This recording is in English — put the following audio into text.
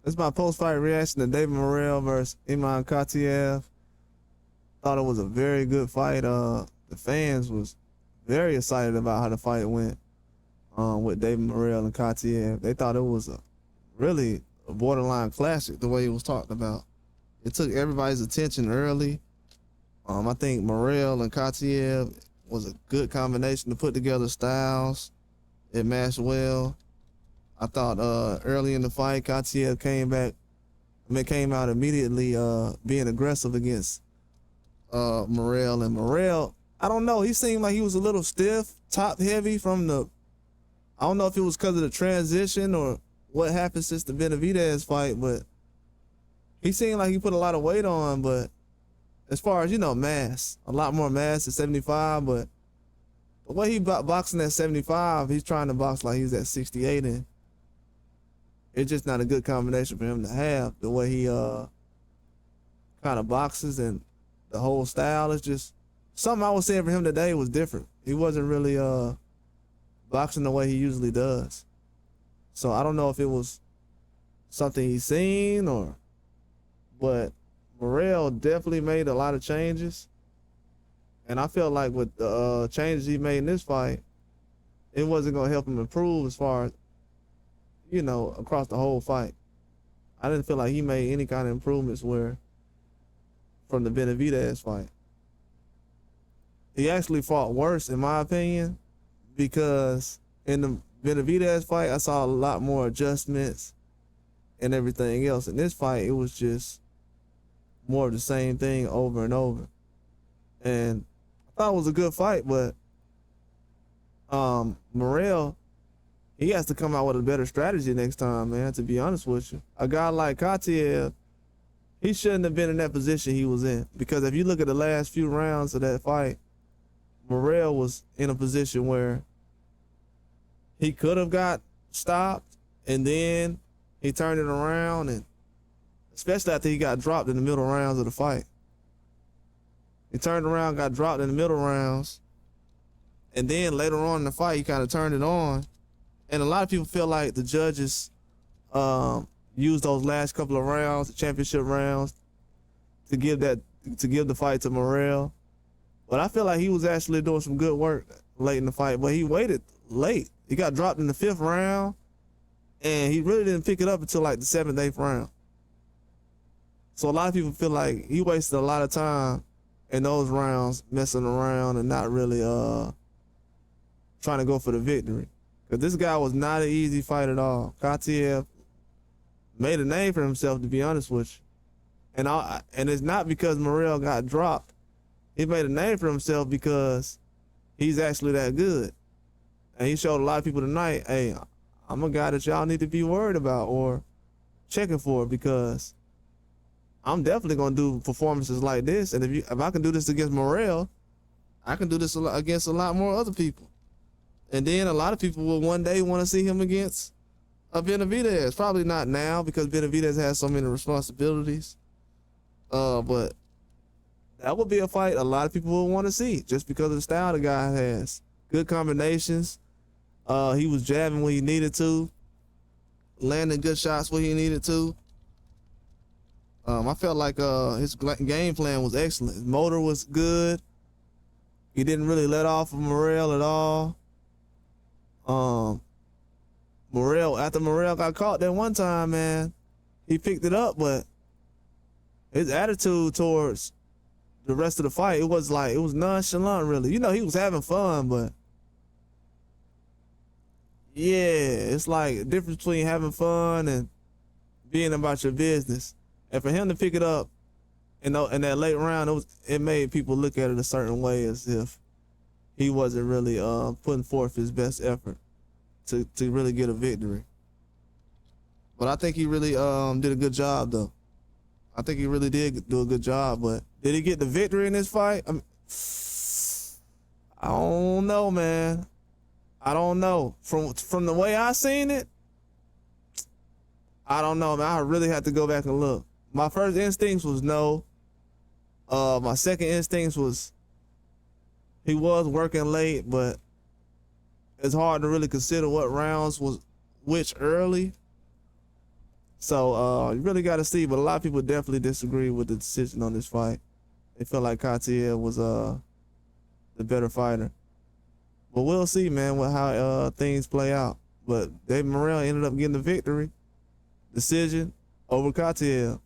It's my post-fight reaction to David Morrell versus Imam Khataev. Thought it was a very good fight. The fans was very excited about how the fight went with David Morrell and Khataev. They thought it was a really a borderline classic the way it was talked about. It took everybody's attention early. I think Morrell and Khataev was a good combination to put together styles. It matched well. I thought early in the fight, Khataev came out immediately being aggressive against Morrell. And Morrell, I don't know, he seemed like he was a little stiff, top heavy from the, I don't know if it was because of the transition or what happened since the Benavidez fight, but he seemed like he put a lot of weight on. But as far as, mass, a lot more mass at 75, but the way he boxing at 75, he's trying to box like he's at 68, and it's just not a good combination for him to have. The way he kind of boxes and the whole style is just something I was saying for him today was different. He wasn't really boxing the way he usually does. So I don't know if it was something he's seen but Morrell definitely made a lot of changes. And I felt like with the changes he made in this fight, it wasn't going to help him improve as far as, across the whole fight. I didn't feel like he made any kind of improvements from the Benavidez fight. He actually fought worse, in my opinion, because in the Benavidez fight, I saw a lot more adjustments and everything else. In this fight, it was just more of the same thing over and over. And I thought it was a good fight, but Morrell, he has to come out with a better strategy next time, man, to be honest with you. A guy like Khataev, he shouldn't have been in that position he was in, because if you look at the last few rounds of that fight, Morrell was in a position where he could have got stopped, and then he turned it around, and especially after he got dropped in the middle rounds of the fight. He turned around, got dropped in the middle rounds, and then later on in the fight, he kind of turned it on. And a lot of people feel like the judges used those last couple of rounds, the championship rounds, to give the fight to Morrell. But I feel like he was actually doing some good work late in the fight, but he waited late. He got dropped in the 5th round, and he really didn't pick it up until like the 7th, 8th round. So a lot of people feel like he wasted a lot of time in those rounds messing around and not really trying to go for the victory. Because this guy was not an easy fight at all. Khataev made a name for himself, to be honest with you. And it's not because Morrell got dropped. He made a name for himself because he's actually that good. And he showed a lot of people tonight, hey, I'm a guy that y'all need to be worried about or checking for, because I'm definitely going to do performances like this. And if I can do this against Morrell, I can do this against a lot more other people. And then a lot of people will one day want to see him against a Benavidez. Probably not now, because Benavidez has so many responsibilities. But that would be a fight a lot of people will want to see, just because of the style the guy has. Good combinations. He was jabbing when he needed to, landing good shots where he needed to. I felt like his game plan was excellent. His motor was good. He didn't really let off of Morrell at all. After Morrell got caught that one time, man, he picked it up, but his attitude towards the rest of the fight, it was nonchalant, really. He was having fun, but yeah, it's like a difference between having fun and being about your business. And for him to pick it up in that late round, it made people look at it a certain way, as if he wasn't really putting forth his best effort to really get a victory. But I think he really did a good job, though. I think he really did do a good job. But did he get the victory in this fight? I don't know, man. I don't know. From the way I seen it, I don't know, man. I really had to go back and look. My first instincts was no. My second instincts was he was working late, but it's hard to really consider what rounds was which early. So you really got to see, but a lot of people definitely disagree with the decision on this fight. They feel like Khataev was the better fighter. But we'll see, man, with how things play out. But David Morrell ended up getting the victory decision over Khataev.